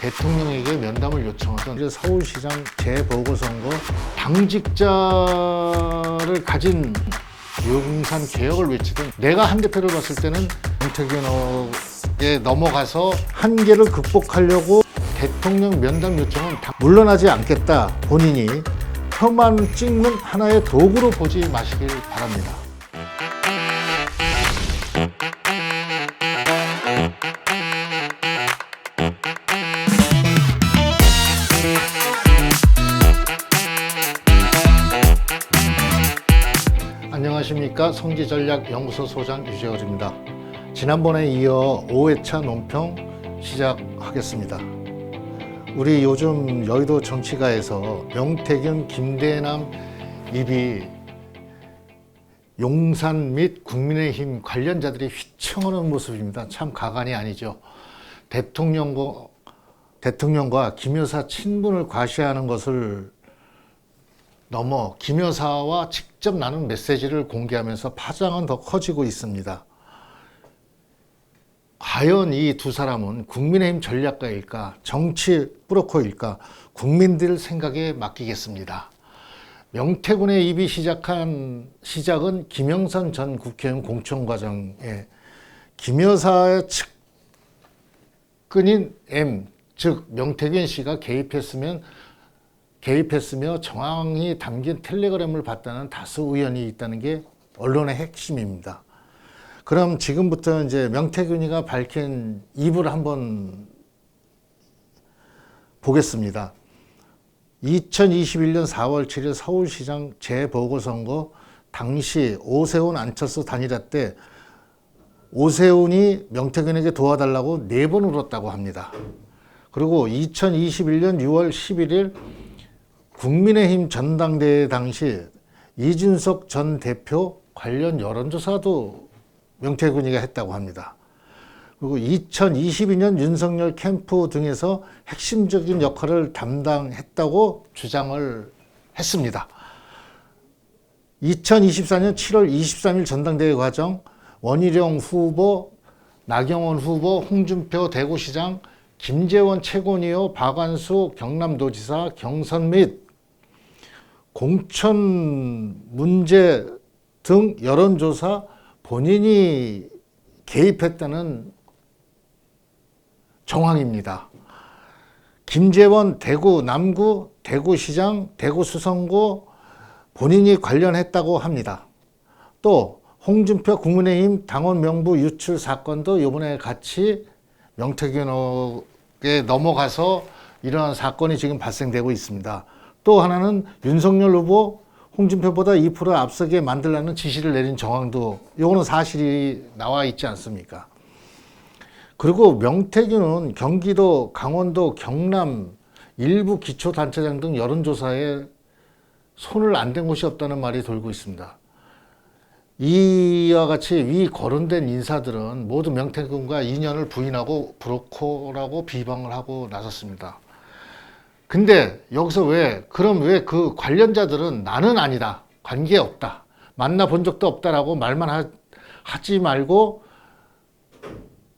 대통령에게 면담을 요청하던 서울시장 재보궐선거 당직자를 가진 용산 개혁을 외치던 내가 한 대표를 봤을 때는 명태균에 넘어가서 한계를 극복하려고 대통령 면담 요청은 물러나지 않겠다. 본인이 표만 찍는 하나의 도구로 보지 마시길 바랍니다. 안녕하십니까. 성지전략연구소 소장 유재열입니다. 지난번에 이어 5회차 논평 시작하겠습니다. 우리 요즘 여의도 정치가에서 명태균, 김대남 입이 용산 및 국민의힘 관련자들이 휘청하는 모습입니다. 참 가관이 아니죠. 대통령과 김 여사 친분을 과시하는 것을 넘어 김 여사와 직접 나눈 메시지를 공개하면서 파장은 더 커지고 있습니다. 과연 이 두 사람은 국민의힘 전략가일까, 정치 브로커일까, 국민들 생각에 맡기겠습니다. 명태균의 입이 시작은 김영선 전 국회의원 공천과정에 김 여사의 측근인 M, 즉 명태균 씨가 개입했으며 정황이 담긴 텔레그램을 봤다는 다수 의견이 있다는 게 언론의 핵심입니다. 그럼 지금부터 이제 명태균이가 밝힌 입을 한번 보겠습니다. 2021년 4월 7일 서울시장 재보궐선거 당시 오세훈 안철수 단일화 때 오세훈이 명태균에게 도와달라고 4번 울었다고 합니다. 그리고 2021년 6월 11일 국민의힘 전당대회 당시 이준석 전 대표 관련 여론조사도 명태균이가 했다고 합니다. 그리고 2022년 윤석열 캠프 등에서 핵심적인 역할을 담당했다고 주장을 했습니다. 2024년 7월 23일 전당대회 과정 원희룡 후보, 나경원 후보, 홍준표 대구시장, 김재원 최고위원, 박완수 경남도지사 경선 및 공천 문제 등 여론조사 본인이 개입했다는 정황입니다. 김재원 대구 남구, 대구시장, 대구수성구 본인이 관련했다고 합니다. 또 홍준표 국민의힘 당원 명부 유출 사건도 이번에 같이 명태균에게 넘어가서 이러한 사건이 지금 발생되고 있습니다. 또 하나는 윤석열 후보 홍준표보다 2% 앞서게 만들라는 지시를 내린 정황도 이거는 사실이 나와 있지 않습니까? 그리고 명태균은 경기도, 강원도, 경남 일부 기초단체장 등 여론조사에 손을 안 댄 곳이 없다는 말이 돌고 있습니다. 이와 같이 위 거론된 인사들은 모두 명태균과 인연을 부인하고 브로커라고 비방을 하고 나섰습니다. 근데 여기서 왜 그 관련자들은 나는 아니다, 관계없다, 만나본 적도 없다라고 말만 하지 말고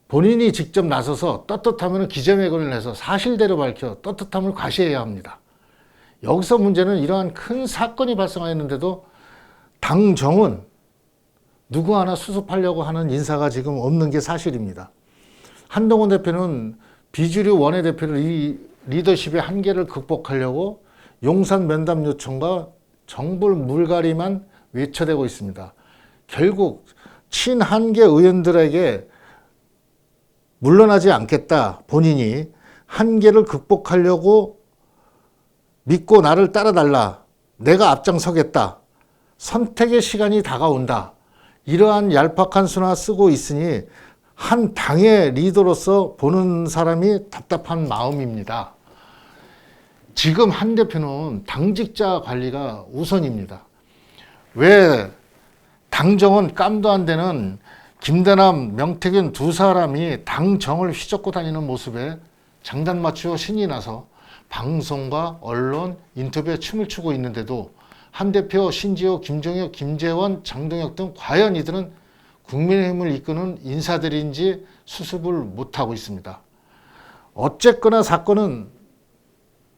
본인이 직접 나서서 떳떳하면 기자회견을 해서 사실대로 밝혀 떳떳함을 과시해야 합니다. 여기서 문제는 이러한 큰 사건이 발생하였는데도 당정은 누구 하나 수습하려고 하는 인사가 지금 없는 게 사실입니다. 한동훈 대표는 비주류 원내대표를 이 리더십의 한계를 극복하려고 용산 면담 요청과 정불 물갈이만 외쳐대고 있습니다. 결국 친한계 의원들에게 물러나지 않겠다. 본인이 한계를 극복하려고 믿고 나를 따라달라. 내가 앞장서겠다. 선택의 시간이 다가온다. 이러한 얄팍한 수나 쓰고 있으니 한 당의 리더로서 보는 사람이 답답한 마음입니다. 지금 한 대표는 당직자 관리가 우선입니다. 왜 당정은 깜도 안 되는 김대남, 명태균 두 사람이 당정을 휘젓고 다니는 모습에 장단 맞추어 신이 나서 방송과 언론, 인터뷰에 춤을 추고 있는데도 한 대표, 신지호, 김종혁, 김재원, 장동혁 등 과연 이들은 국민의힘을 이끄는 인사들인지 수습을 못하고 있습니다. 어쨌거나 사건은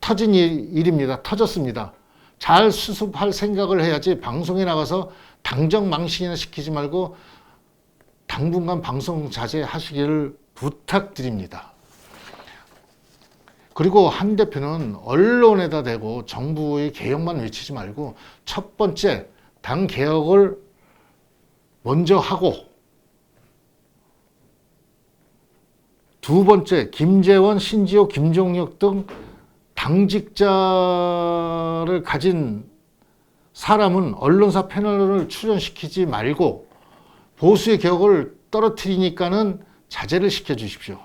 터진 일입니다. 터졌습니다. 잘 수습할 생각을 해야지 방송에 나가서 당정 망신이나 시키지 말고 당분간 방송 자제하시기를 부탁드립니다. 그리고 한 대표는 언론에다 대고 정부의 개혁만 외치지 말고 첫 번째 당 개혁을 먼저 하고, 두 번째 김재원, 신지호, 김종혁 등 당직자를 가진 사람은 언론사 패널을 출연시키지 말고 보수의 개혁을 떨어뜨리니까는 자제를 시켜주십시오.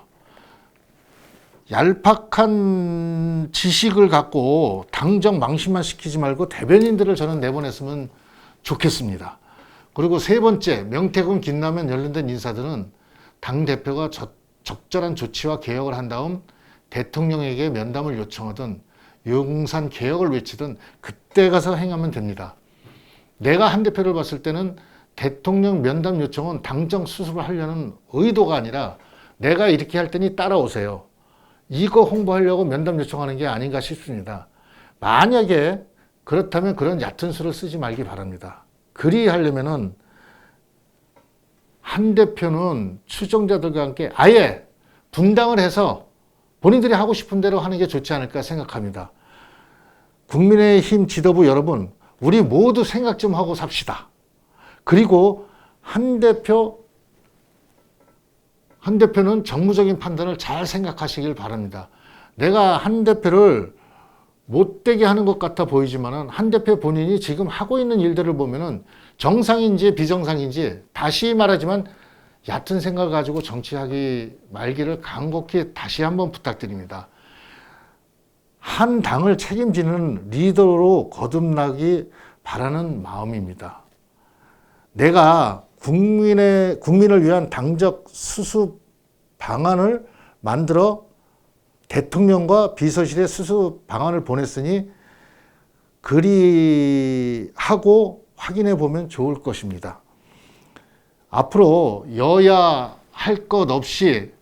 얄팍한 지식을 갖고 당정 망신만 시키지 말고 대변인들을 저는 내보냈으면 좋겠습니다. 그리고 세 번째, 명태균, 김남현 연루된 인사들은 당대표가 적절한 조치와 개혁을 한 다음 대통령에게 면담을 요청하든 용산 개혁을 외치든 그때 가서 행하면 됩니다. 내가 한 대표를 봤을 때는 대통령 면담 요청은 당정 수습을 하려는 의도가 아니라 내가 이렇게 할 테니 따라오세요, 이거 홍보하려고 면담 요청하는 게 아닌가 싶습니다. 만약에 그렇다면 그런 얕은 수를 쓰지 말기 바랍니다. 그리하려면은 한 대표는 추종자들과 함께 아예 분당을 해서 본인들이 하고 싶은 대로 하는 게 좋지 않을까 생각합니다. 국민의힘 지도부 여러분, 우리 모두 생각 좀 하고 삽시다. 그리고 한 대표는 정무적인 판단을 잘 생각하시길 바랍니다. 내가 한 대표를 못되게 하는 것 같아 보이지만은 한 대표 본인이 지금 하고 있는 일들을 보면은 정상인지 비정상인지, 다시 말하지만 얕은 생각을 가지고 정치하기 말기를 간곡히 다시 한번 부탁드립니다. 한 당을 책임지는 리더로 거듭나기 바라는 마음입니다. 내가 국민을 위한 당적 수습 방안을 만들어 대통령과 비서실에 수습 방안을 보냈으니 그리하고 확인해 보면 좋을 것입니다. 앞으로 여야 할 것 없이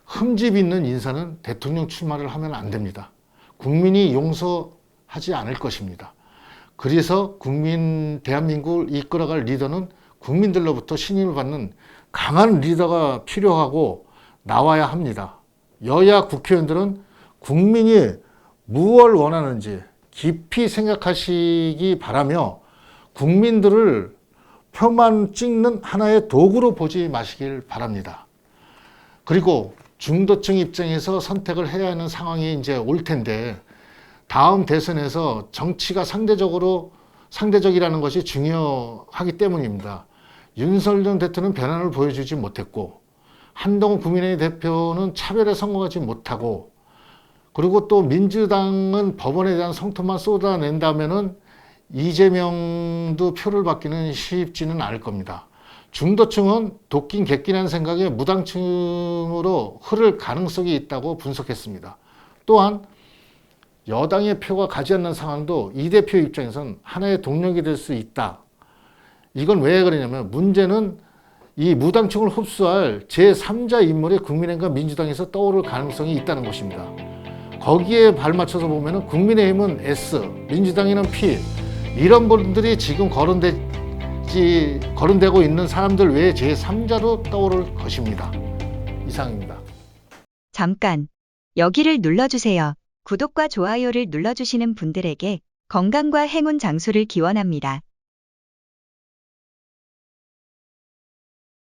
흠집 있는 인사는 대통령 출마를 하면 안 됩니다. 국민이 용서하지 않을 것입니다. 그래서 대한민국을 이끌어갈 리더는 국민들로부터 신임을 받는 강한 리더가 필요하고 나와야 합니다. 여야 국회의원들은 국민이 무엇을 원하는지 깊이 생각하시기 바라며 국민들을 표만 찍는 하나의 도구로 보지 마시길 바랍니다. 그리고 중도층 입장에서 선택을 해야 하는 상황이 이제 올 텐데, 다음 대선에서 정치가 상대적이라는 것이 중요하기 때문입니다. 윤석열 대통령은 변화를 보여주지 못했고, 한동훈 국민의힘 대표는 차별에 성공하지 못하고, 그리고 또 민주당은 법원에 대한 성토만 쏟아낸다면은 이재명도 표를 받기는 쉽지는 않을 겁니다. 중도층은 도끼인 객기라는 생각에 무당층으로 흐를 가능성이 있다고 분석했습니다. 또한 여당의 표가 가지 않는 상황도 이 대표 입장에선 하나의 동력이 될 수 있다. 이건 왜 그러냐면, 문제는 이 무당층을 흡수할 제3자 인물이 국민의힘과 민주당에서 떠오를 가능성이 있다는 것입니다. 거기에 발맞춰서 보면 국민의힘은 S, 민주당에는 P, 이런 분들이 지금 거론되고 있는 사람들 외에 제3자로 떠오를 것입니다. 이상입니다. 잠깐, 여기를 눌러주세요. 구독과 좋아요를 눌러주시는 분들에게 건강과 행운 장수를 기원합니다.